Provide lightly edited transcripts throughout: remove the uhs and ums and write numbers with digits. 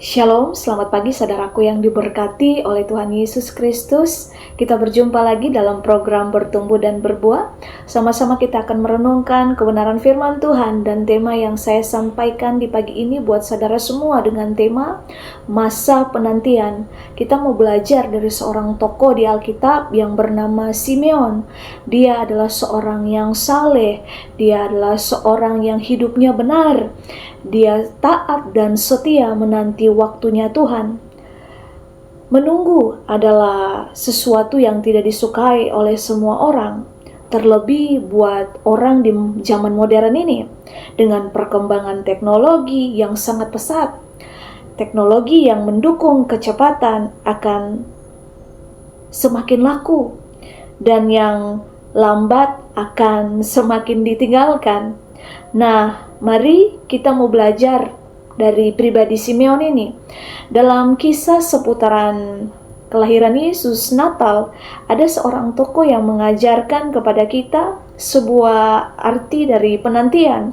Shalom, selamat pagi saudaraku yang diberkati oleh Tuhan Yesus Kristus. Kita berjumpa lagi dalam program Bertumbuh dan Berbuah. Sama-sama kita akan merenungkan kebenaran firman Tuhan, dan tema yang saya sampaikan di pagi ini buat saudara semua dengan tema masa penantian. Kita mau belajar dari seorang tokoh di Alkitab yang bernama Simeon. Dia adalah seorang yang saleh, dia adalah seorang yang hidupnya benar. Dia taat dan setia menanti waktunya Tuhan. Menunggu adalah sesuatu yang tidak disukai oleh semua orang, terlebih buat orang di zaman modern ini. Dengan perkembangan teknologi yang sangat pesat, teknologi yang mendukung kecepatan akan semakin laku, dan yang lambat akan semakin ditinggalkan. Nah, mari kita mau belajar dari pribadi Simeon ini. Dalam kisah seputaran kelahiran Yesus, Natal, ada seorang tokoh yang mengajarkan kepada kita sebuah arti dari penantian.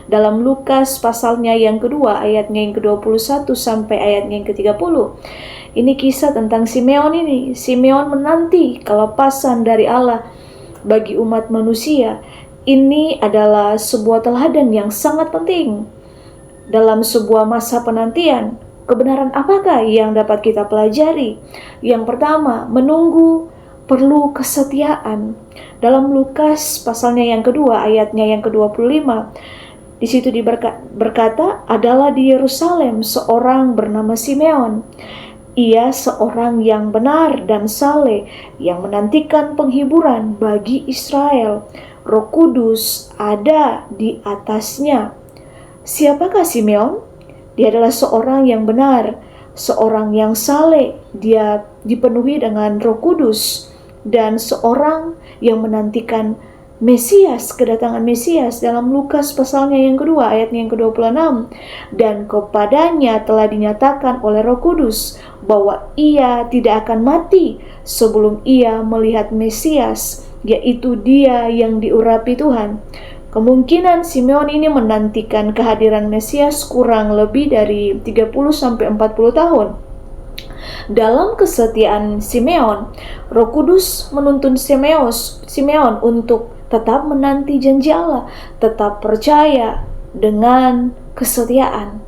Dalam Lukas pasalnya yang kedua, ayatnya yang ke-21 sampai ayatnya yang ke-30. Ini kisah tentang Simeon ini. Simeon menanti kelepasan dari Allah bagi umat manusia. Ini adalah sebuah teladan yang sangat penting. Dalam sebuah masa penantian, kebenaran apakah yang dapat kita pelajari? Yang pertama, menunggu perlu kesetiaan. Dalam Lukas pasalnya yang kedua, ayatnya yang ke-25, di situ berkata, adalah di Yerusalem seorang bernama Simeon. Ia seorang yang benar dan saleh, yang menantikan penghiburan bagi Israel. Roh Kudus ada di atasnya. Siapakah Simeon? Dia adalah seorang yang benar, seorang yang saleh. Dia dipenuhi dengan Roh Kudus, dan seorang yang menantikan Mesias, kedatangan Mesias. Dalam Lukas pasalnya yang kedua, ayatnya yang ke-26, dan kepadanya telah dinyatakan oleh Roh Kudus bahwa ia tidak akan mati sebelum ia melihat Mesias, yaitu dia yang diurapi Tuhan. Kemungkinan Simeon ini menantikan kehadiran Mesias kurang lebih dari 30-40 tahun. Dalam kesetiaan Simeon, Roh Kudus menuntun Simeon untuk tetap menanti janji Allah, tetap percaya dengan kesetiaan.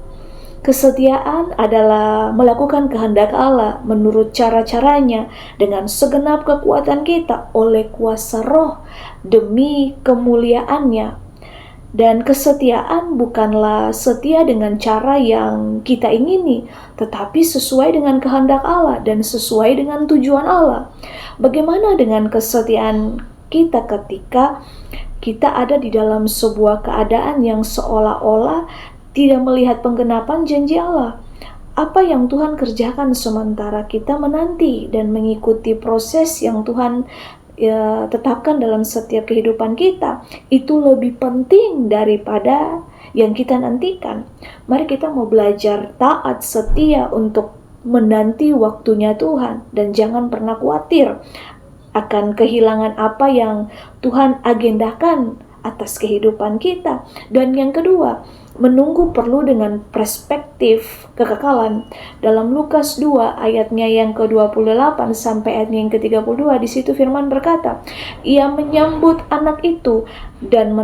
Kesetiaan adalah melakukan kehendak Allah menurut cara-caranya dengan segenap kekuatan kita oleh kuasa Roh demi kemuliaannya. Dan kesetiaan bukanlah setia dengan cara yang kita ingini, tetapi sesuai dengan kehendak Allah dan sesuai dengan tujuan Allah. Bagaimana dengan kesetiaan kita ketika kita ada di dalam sebuah keadaan yang seolah-olah tidak melihat penggenapan janji Allah? Apa yang Tuhan kerjakan sementara kita menanti dan mengikuti proses yang Tuhan tetapkan dalam setiap kehidupan kita, itu lebih penting daripada yang kita nantikan. Mari kita mau belajar taat setia untuk menanti waktunya Tuhan, dan jangan pernah khawatir akan kehilangan apa yang Tuhan agendakan atas kehidupan kita. Dan yang kedua, menunggu perlu dengan perspektif kekekalan. Dalam Lukas 2 ayatnya yang ke-28 sampai ayatnya yang ke-32, di situ firman berkata, ia menyambut anak itu dan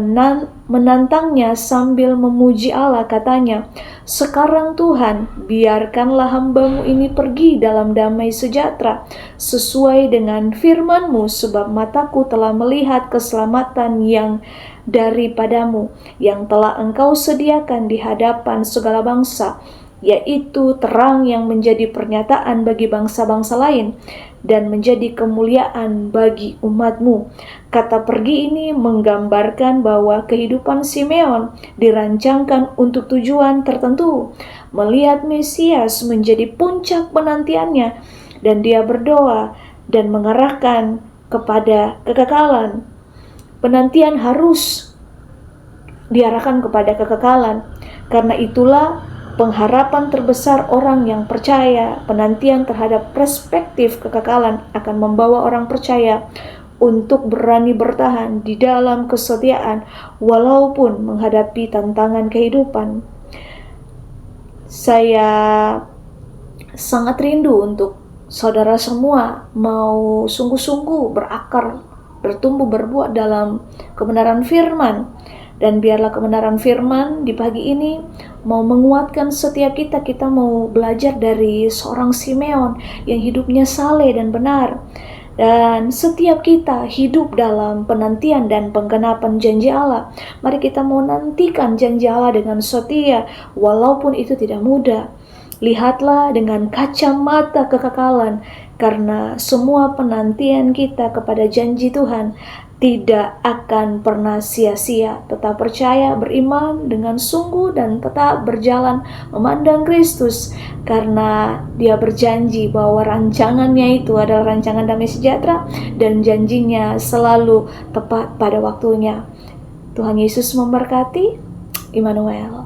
menantangnya sambil memuji Allah, katanya, sekarang Tuhan, biarkanlah hambamu ini pergi dalam damai sejahtera sesuai dengan firman-Mu, sebab mataku telah melihat keselamatan yang daripadamu, yang telah Engkau sediakan di hadapan segala bangsa, yaitu terang yang menjadi pernyataan bagi bangsa-bangsa lain dan menjadi kemuliaan bagi umat-Mu. Kata pergi ini menggambarkan bahwa kehidupan Simeon dirancangkan untuk tujuan tertentu. Melihat Mesias menjadi puncak penantiannya, dan dia berdoa dan mengarahkan kepada kekekalan. Penantian harus diarahkan kepada kekekalan. Karena itulah pengharapan terbesar orang yang percaya, penantian terhadap perspektif kekekalan akan membawa orang percaya untuk berani bertahan di dalam kesetiaan walaupun menghadapi tantangan kehidupan. Saya sangat rindu untuk saudara semua mau sungguh-sungguh berakar, bertumbuh, berbuat dalam kebenaran firman. Dan biarlah kebenaran firman di pagi ini mau menguatkan setiap kita. Kita mau belajar dari seorang Simeon yang hidupnya saleh dan benar. Dan setiap kita hidup dalam penantian dan penggenapan janji Allah. Mari kita mau nantikan janji Allah dengan setia, walaupun itu tidak mudah. Lihatlah dengan kacamata kekekalan, karena semua penantian kita kepada janji Tuhan tidak akan pernah sia-sia. Tetap percaya, beriman dengan sungguh, dan tetap berjalan memandang Kristus, karena Dia berjanji bahwa rancangannya itu adalah rancangan damai sejahtera, dan janjinya selalu tepat pada waktunya. Tuhan Yesus memberkati. Immanuel.